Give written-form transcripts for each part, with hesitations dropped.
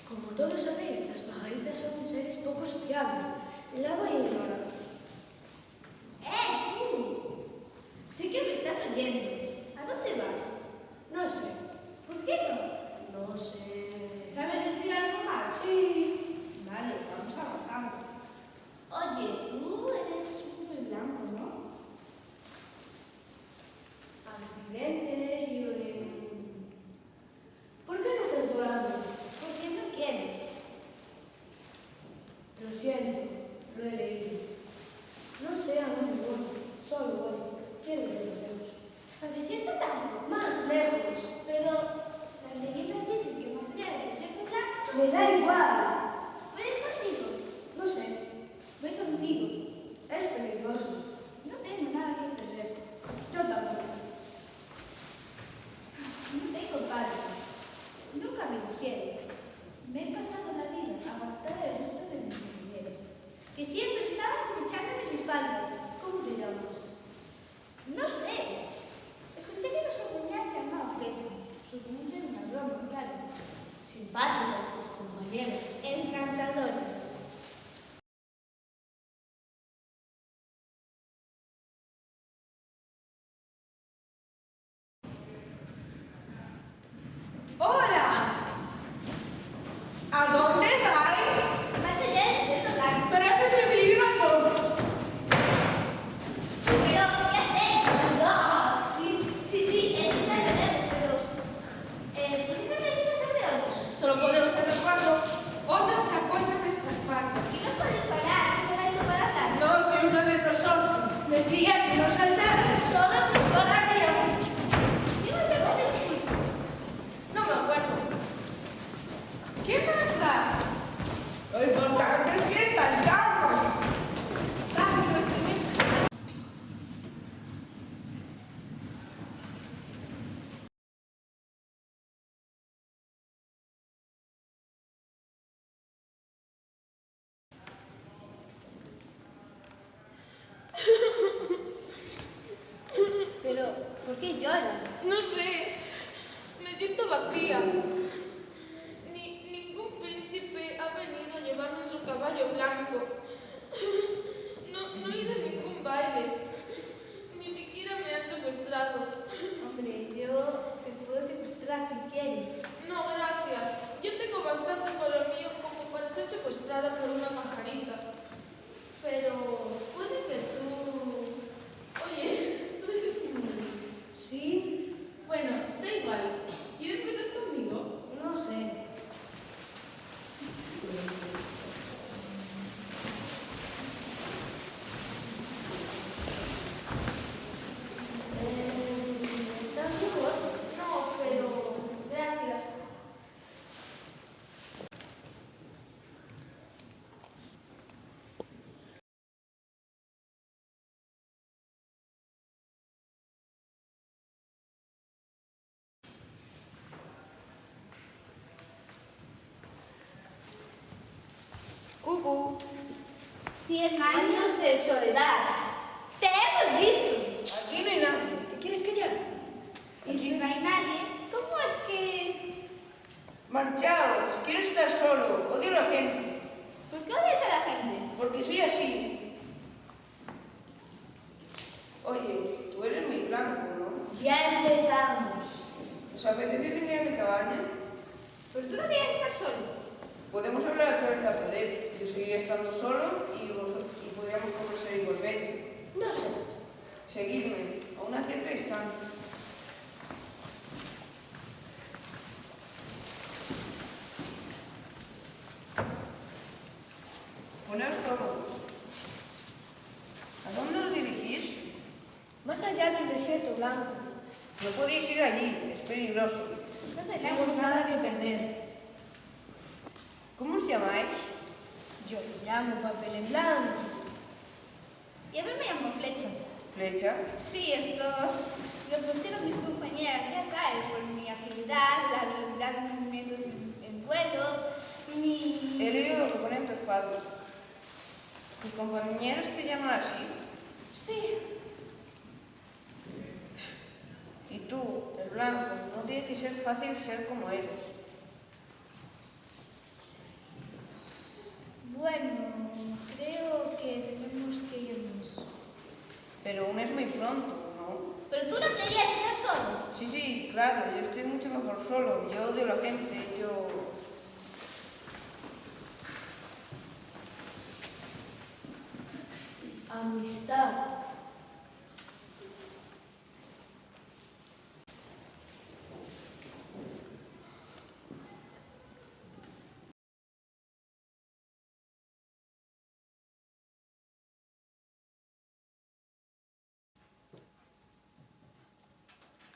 Como todos sabéis, las pajaritas son seres poco sociables. La voy a ignorar. ¡Tú! Sé que me estás oyendo. ¿A dónde vas? No sé. ¿Por qué no? No sé. ¿Sabes decir algo más? Sí. Vale, vamos avanzando. Oye, tú eres muy blanco, ¿no? Accidente, ¿Por qué no estás llorando? Porque no quiero. Lo siento, lo he leído. No sea muy bueno, solo voy. Quiero que lo vemos. ¿Estás diciendo tanto? Más lejos. Pero las leyendas dicen que más allá del desierto blanco... Me da igual. ¿Puedes contigo? No sé. Voy contigo. Es peligroso. No tengo nada que perder. Yo tampoco. No tengo padre. Nunca me dijeron. Me he pasado la vida aguantada el resto de mis compañeros, que siempre estaban echando mis espaldas. ¿Cómo te llamas? No sé. Escuché que los compañeros te llamaban Flecha. Supongo que era una broma, claro. Simpáticos tus compañeros. Encantadores. ¡Hola! ¿A dónde vais? Más allá del desierto blanco. Pero eso es mi libro. Pero, ¿qué hacéis? ¡Anda! Sí, ya lo vemos, pero... ¿por qué son leyendas sobre otros? Solo podemos hacer cuando otros se apoyan en nuestras partes. Y no podéis parar, no hay para hablar. No soy uno de nosotros. Me sigas y no saltar. Todos nos pagaríamos. ¿Qué me llevó de impulso? No me acuerdo. ¿Qué pasa? Lo importante es que saltamos. Vamos, Pero, ¿por qué lloras? no sé. Me siento vacía. Ningún príncipe ha venido a llevarme su caballo blanco. No he ido a ningún baile. Ni siquiera me han secuestrado. Hombre, yo te puedo secuestrar si quieres. No, gracias. Yo tengo bastante con lo mío como para ser secuestrada por una pajarita. Pero puede que tú... Oye, tú eres un niño. ¿Sí? Bueno, da igual. ¿Quieres venir conmigo? No sé. ¿Estás mejor? No, pero... Gracias. Cucu. 100 años de soledad. ¡Te hemos visto! Aquí no hay nadie. ¿Te quieres callar? Y si no hay nadie, ¿cómo es que...? Marchaos, quiero estar solo, odio a la gente, ¿Por qué odias a la gente? porque soy así. Oye, tú eres muy blanco, ¿no? Ya empezamos. ¿Os apetece venir a mi cabaña? Pero tú no quieres estar solo. Podemos hablar a través de la pared. Yo seguiré estando solo y podríamos conversar igualmente. No sé. Seguidme, a una cierta distancia. Poneos cómodos. ¿A dónde os dirigís? Más allá del desierto blanco. No podéis ir allí, es peligroso. No No tenemos tenemos nada que perder. ¿Cómo os llamáis? Yo me llamo papel en blanco. Y a mí me llamo Flecha. Flecha. Sí, esto lo pusieron mis compañeras, ya sabes, por mi agilidad, la habilidad de movimientos en vuelo, mi... He leído lo que pone en tu espalda. ¿Tus compañeros te llaman así? Sí. Y tú, el blanco, no tiene que ser fácil ser como eres. Sí, claro, yo estoy mucho mejor solo. Yo odio a la gente, Amistad.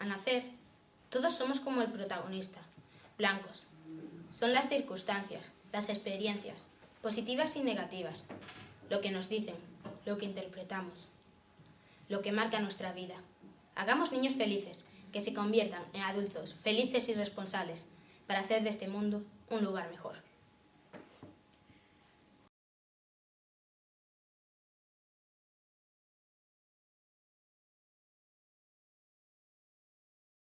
Al nacer, todos somos como el protagonista, blancos. Son las circunstancias, las experiencias, positivas y negativas, lo que nos dicen, lo que interpretamos, lo que marca nuestra vida. Hagamos niños felices, que se conviertan en adultos felices y responsables, para hacer de este mundo un lugar mejor.